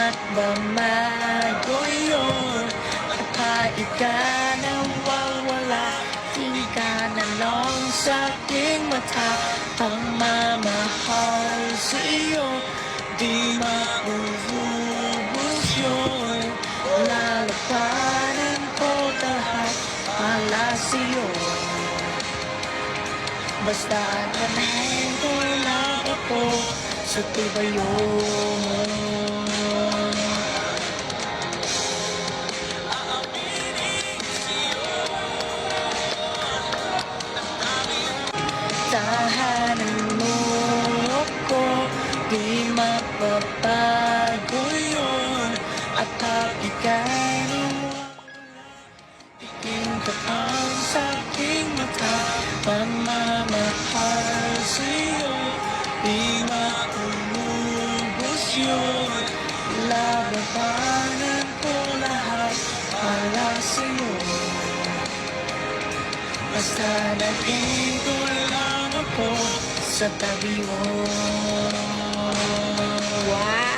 magbabago yun. At kahit ka nang wawala, di ka na lang sa aking mata. Pagmamahal sa'yo, di maububos yun. Lalapanan ko lahat para sa'yo. Basta naman ko lang ako sa tubayon. Tahanan mo ako, di mapapago yun. At happy ka nang tingin ka ang sa aking mata. Pagmamahal sa'yo, di maubos yun. Lalabanan ko lahat para sa'yo. Basta nandito lang ako sa tabi mo. Wow!